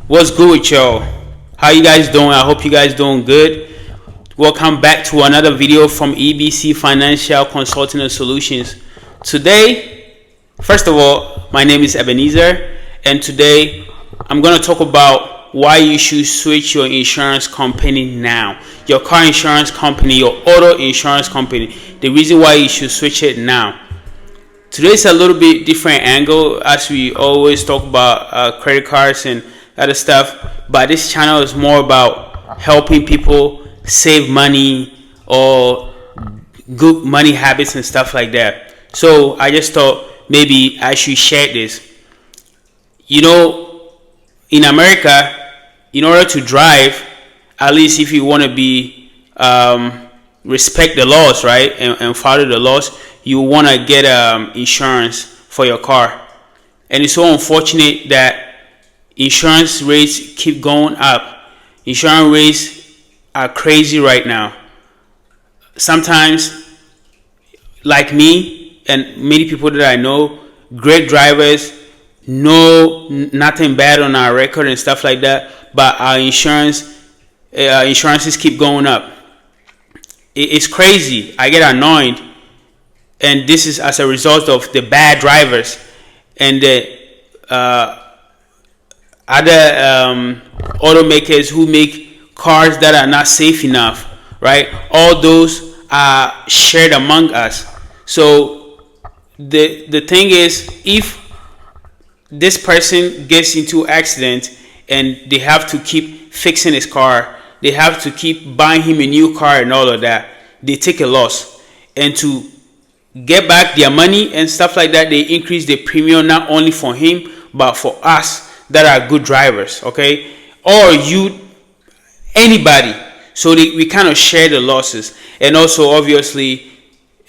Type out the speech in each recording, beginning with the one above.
What's good with y'all? How you guys doing? I hope you guys doing good. Welcome back to another video from EBC Financial Consulting Solutions. Today, first of all, my name is Ebenezer, and today I'm going to talk about why you should switch your insurance company now. Your car insurance company, your auto insurance company. The reason why you should switch it now. Today's a little bit different angle, as we always talk about credit cards and other stuff, but this channel is more about helping people save money or good money habits and stuff like that. So I just thought maybe I should share this. You know, in America, in order to drive, at least if you want to be respect the laws, right, and follow the laws, you want to get insurance for your car. And it's so unfortunate that insurance rates keep going up. Insurance rates are crazy right now. Sometimes, like me and many people that I know, great drivers, nothing bad on our record and stuff like that, but our insurances keep going up. It's crazy. I get annoyed, and this is as a result of the bad drivers and the other automakers who make cars that are not safe enough, right? All those are shared among us. So the thing is, if this person gets into an accident and they have to keep fixing his car, they have to keep buying him a new car and all of that, they take a loss. And to get back their money and stuff like that, they increase the premium not only for him but for us that are good drivers, okay? Or you, anybody. So we kind of share the losses. And also, obviously,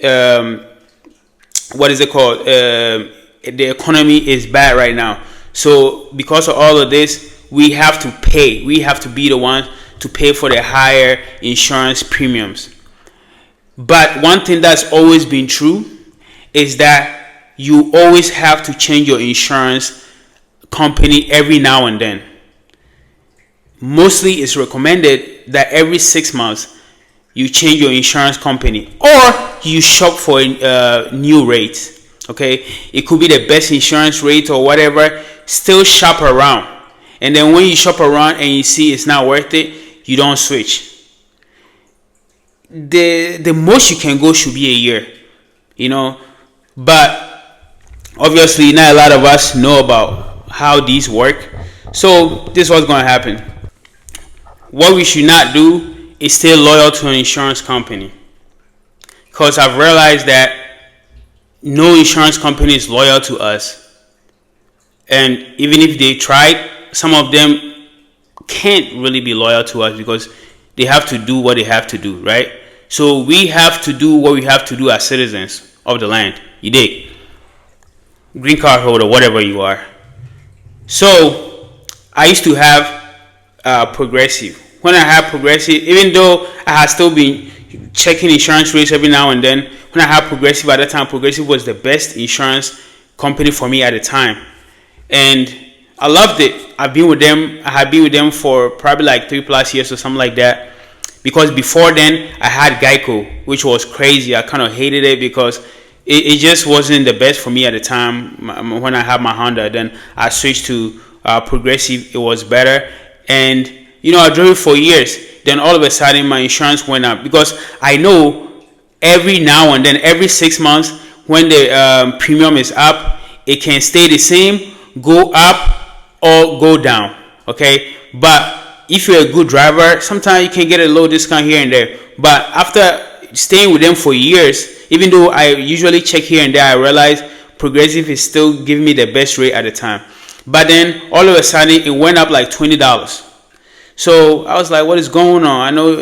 what is it called? The economy is bad right now. So because of all of this, we have to pay. We have to be the ones to pay for the higher insurance premiums. But one thing that's always been true is that you always have to change your insurance company every now and then. Mostly it's recommended that every 6 months you change your insurance company or you shop for new rates. Okay, it could be the best insurance rate or whatever. Still shop around, and then when you shop around and you see it's not worth it, you don't switch. The most you can go should be a year, you know, but obviously not a lot of us know about how these work. So this is what's going to happen. What we should not do is stay loyal to an insurance company, because I've realized that no insurance company is loyal to us, and even if they tried, some of them can't really be loyal to us because they have to do what they have to do, right? So we have to do what we have to do as citizens of the land. You dig? Green card holder, whatever you are. So I used to have Progressive. When I had Progressive, even though I had still been checking insurance rates every now and then, when I had Progressive at that time, Progressive was the best insurance company for me at the time, and I loved it. I had been with them for probably like 3+ years or something like that. Because before then I had Geico, which was crazy. I kind of hated it because it just wasn't the best for me at the time. When I had my Honda, then I switched to Progressive. It was better, and you know, I drove it for years. Then all of a sudden my insurance went up, because I know every now and then, every 6 months, when the premium is up, it can stay the same, go up, or go down. Okay, but if you're a good driver, sometimes you can get a low discount here and there. But after staying with them for years, even though I usually check here and there, I realize Progressive is still giving me the best rate at the time. But then all of a sudden it went up like $20. So I was like, what is going on? I know,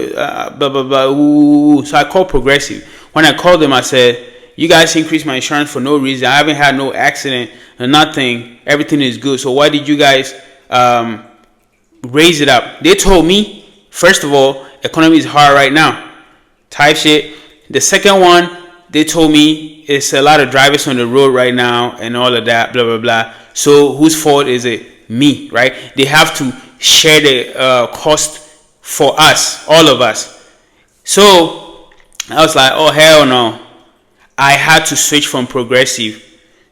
blah, blah, blah. Ooh. So I called Progressive. When I called them, I said, you guys increased my insurance for no reason. I haven't had no accident or nothing. Everything is good. So why did you guys raise it up? They told me, first of all, economy is hard right now. Type shit. The second one, they told me it's a lot of drivers on the road right now and all of that, blah, blah, blah. So whose fault is it? Me, right? They have to share the cost for us, all of us. So I was like, oh hell no. I had to switch from Progressive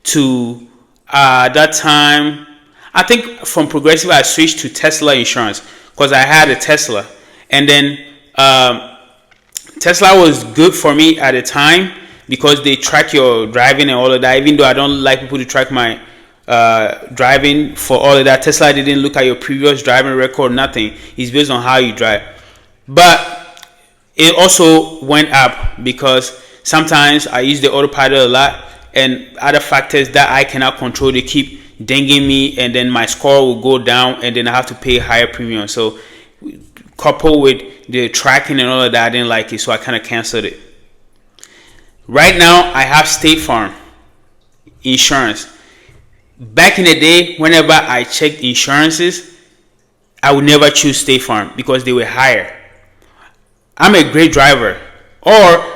to that time. I think from Progressive I switched to Tesla Insurance because I had a Tesla, and then Tesla was good for me at the time because they track your driving and all of that. Even though I don't like people to track my driving for all of that, Tesla didn't look at your previous driving record, nothing. It's based on how you drive. But it also went up because sometimes I use the autopilot a lot, and other factors that I cannot control, they keep dinging me, and then my score will go down, and then I have to pay higher premium. So coupled with the tracking and all of that, I didn't like it, so I kind of canceled it. Right now I have State Farm insurance. Back in the day, whenever I checked insurances, I would never choose State Farm because they were higher. I'm a great driver, or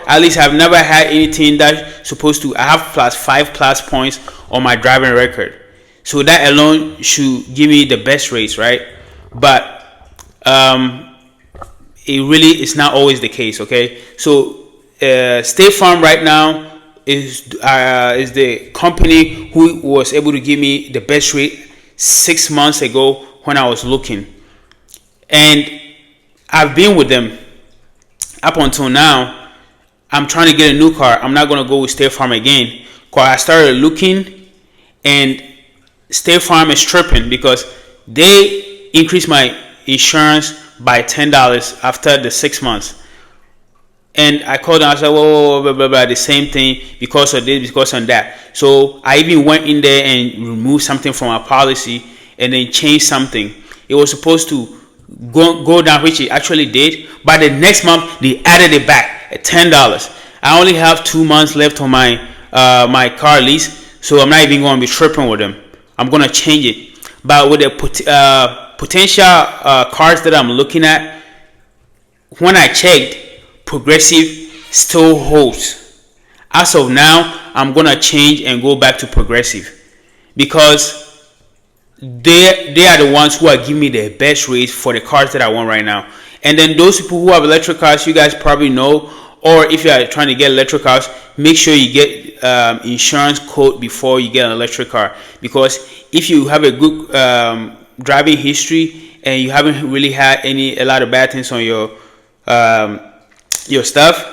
at least I've never had anything that's supposed to. I have +5 points on my driving record, so that alone should give me the best rates, right? But it really is not always the case. Okay, so State Farm right now is the company who was able to give me the best rate 6 months ago when I was looking, and I've been with them up until now. I'm trying to get a new car. I'm not going to go with State Farm again because I started looking, and State Farm is tripping because they increased my insurance by $10 after the 6 months. And I called them. I said, whoa, blah, blah, blah, the same thing because of this, because of that. So I even went in there and removed something from our policy and then changed something. It was supposed to go down, which it actually did. But the next month, they added it back at $10. I only have 2 months left on my my car lease, so I'm not even going to be tripping with them. I'm going to change it. But with the potential cars that I'm looking at, when I checked, Progressive still holds. As of now, I'm going to change and go back to Progressive because they are the ones who are giving me the best rates for the cars that I want right now. And then those people who have electric cars, you guys probably know, or if you are trying to get electric cars, make sure you get insurance quote before you get an electric car, because if you have a good driving history and you haven't really had a lot of bad things on your stuff,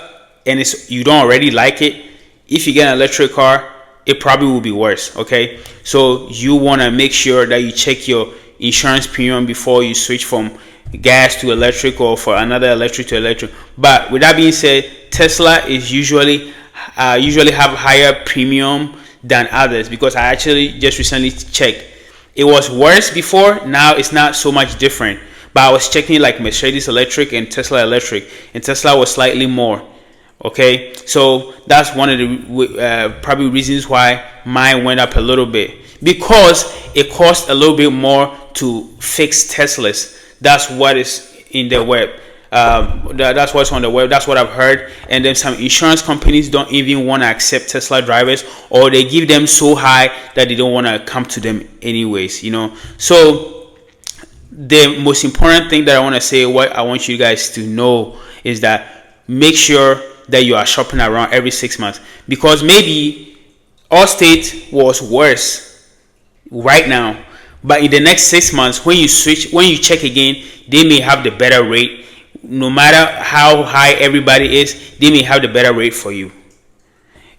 and you don't already like it, if you get an electric car, it probably will be worse. Okay, so you want to make sure that you check your insurance premium before you switch from gas to electric or for another electric to electric. But with that being said, Tesla is usually have higher premium than others, because I actually just recently checked. It was worse before, now it's not so much different. But I was checking like Mercedes electric and Tesla electric, and Tesla was slightly more. Okay, so that's one of the probably reasons why mine went up a little bit, because it cost a little bit more to fix Teslas. That's what is in the web. That's what's on the web. That's what I've heard. And then some insurance companies don't even want to accept Tesla drivers, or they give them so high that they don't want to come to them anyways. So the most important thing that I want to say, what I want you guys to know, is that make sure that you are shopping around every 6 months, because maybe Allstate was worse right now, but in the next 6 months, when you check again, they may have the better rate. No matter how high everybody is, they may have the better rate for you.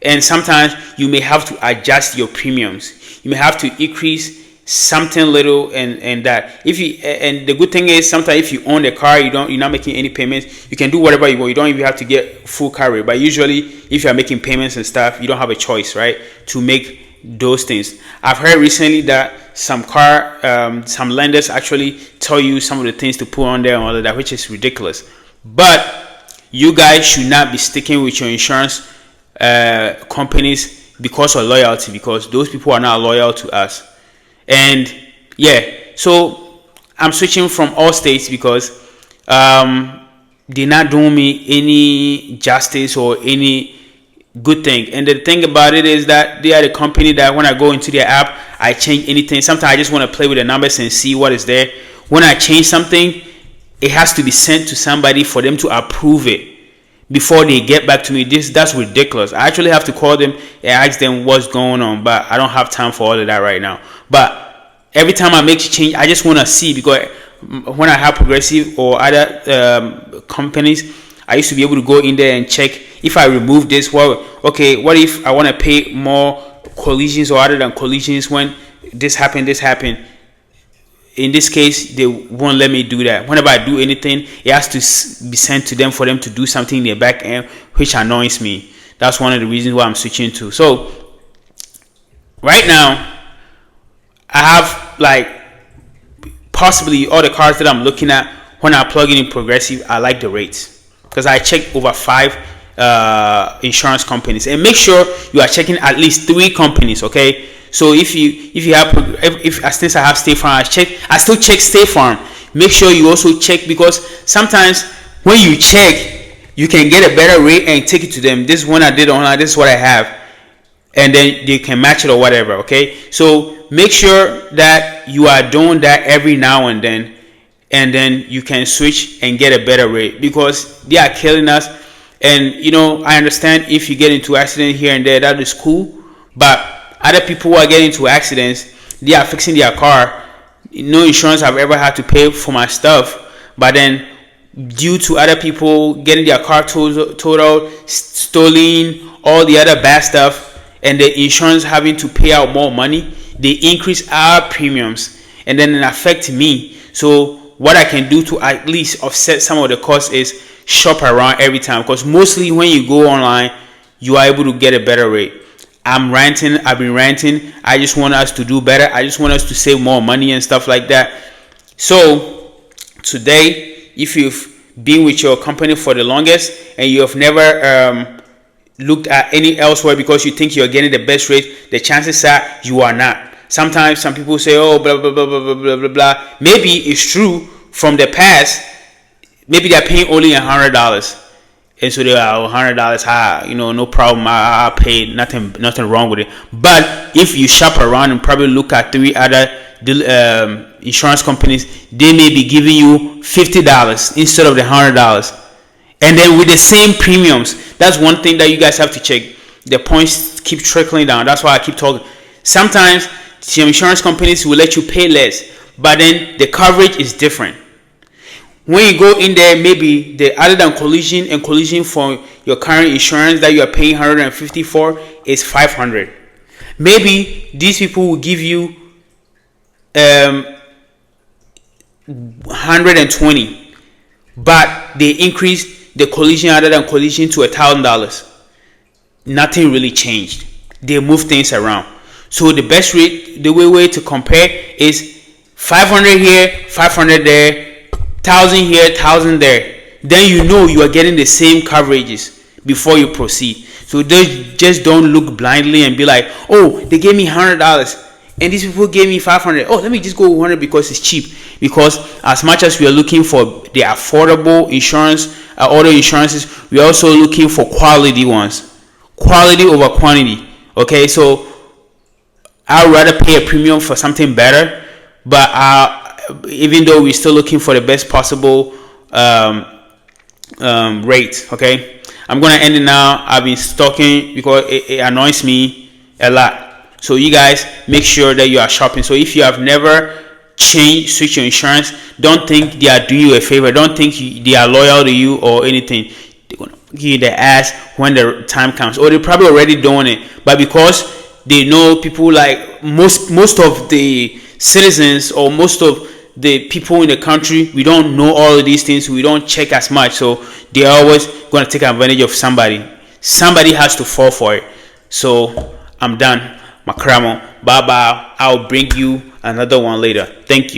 And sometimes you may have to adjust your premiums. You may have to increase something little, and that and the good thing is, sometimes if you own the car, you're not making any payments, you can do whatever you want. You don't even have to get full car rate. But usually if you're making payments and stuff, you don't have a choice, right, to make those things. I've heard recently that some lenders actually tell you some of the things to put on there and all of that, which is ridiculous. But you guys should not be sticking with your insurance companies because of loyalty, because those people are not loyal to us. And yeah, so I'm switching from Allstate because they're not doing me any justice or any good thing. And the thing about it is that they are the company that when I go into their app, I change anything. Sometimes I just want to play with the numbers and see what is there. when I change something, it has to be sent to somebody for them to approve it before they get back to me. That's ridiculous. I actually have to call them and ask them what's going on, but I don't have time for all of that right now. But every time I make a change, I just want to see, because when I have Progressive or other companies, I used to be able to go in there and check if I remove this. Well, okay, what if I want to pay more collisions or other than collisions when this happened? In this case, they won't let me do that. Whenever I do anything, it has to be sent to them for them to do something in their back end, which annoys me. That's one of the reasons why I'm switching to. So right now, I have like possibly all the cars that I'm looking at. When I plug in Progressive, I like the rates because I check over 5 insurance companies, and make sure you are checking at least 3 companies. Okay. So if since I have State Farm, I still check State Farm. Make sure you also check, because sometimes when you check, you can get a better rate and take it to them. This is one I did online. This is what I have, and then they can match it or whatever. Okay, so make sure that you are doing that every now and then you can switch and get a better rate, because they are killing us. And I understand if you get into accident here and there, that is cool, but other people who are getting into accidents, they are fixing their car. No insurance I've ever had to pay for my stuff, but then due to other people getting their car totaled, stolen, all the other bad stuff, and the insurance having to pay out more money, they increase our premiums, and then it affects me. So what I can do to at least offset some of the costs is shop around every time, because mostly when you go online, you are able to get a better rate. I've been ranting. I just want us to do better. I just want us to save more money and stuff like that. So today, if you've been with your company for the longest and you have never looked at any elsewhere because you think you're getting the best rate, the chances are you are not. Sometimes some people say, oh, blah, blah, blah, blah, blah, blah, blah, blah. Maybe it's true from the past. Maybe they're paying only $100. And so they are $100 no problem. I paid nothing wrong with it. But if you shop around and probably look at 3 other insurance companies, they may be giving you $50 instead of the $100, and then with the same premiums. That's one thing that you guys have to check. The points keep trickling down. That's why I keep talking. Sometimes some insurance companies will let you pay less, but then the coverage is different. When you go in there, maybe the other than collision for your current insurance that you are paying $150 for is $500. Maybe these people will give you $120, but they increase the collision other than collision to $1,000. Nothing really changed. They move things around. So the best rate, the way to compare is 500 here, 500 there, 1,000 here, 1,000 there. Then you are getting the same coverages before you proceed. So they just don't look blindly and be like, oh, they gave me $100 and these people gave me $500. Oh, let me just go 100 because it's cheap. Because as much as we are looking for the affordable insurance, auto insurances, we are also looking for quality ones. Quality over quantity. Okay, so I'd rather pay a premium for something better, but even though we're still looking for the best possible rate. Okay, I'm gonna end it now. I've been stalking because it annoys me a lot. So you guys make sure that you are shopping. So if you have never switch your insurance, don't think they are doing you a favor. Don't think they are loyal to you or anything. They're gonna give you the ass when the time comes, or they're probably already doing it, but because they know people, like most of the citizens or most of the people in the country, we don't know all of these things. We don't check as much, so they're always going to take advantage of somebody. Somebody has to fall for it. So I'm done. Makramo. Bye bye. I'll bring you another one later. Thank you.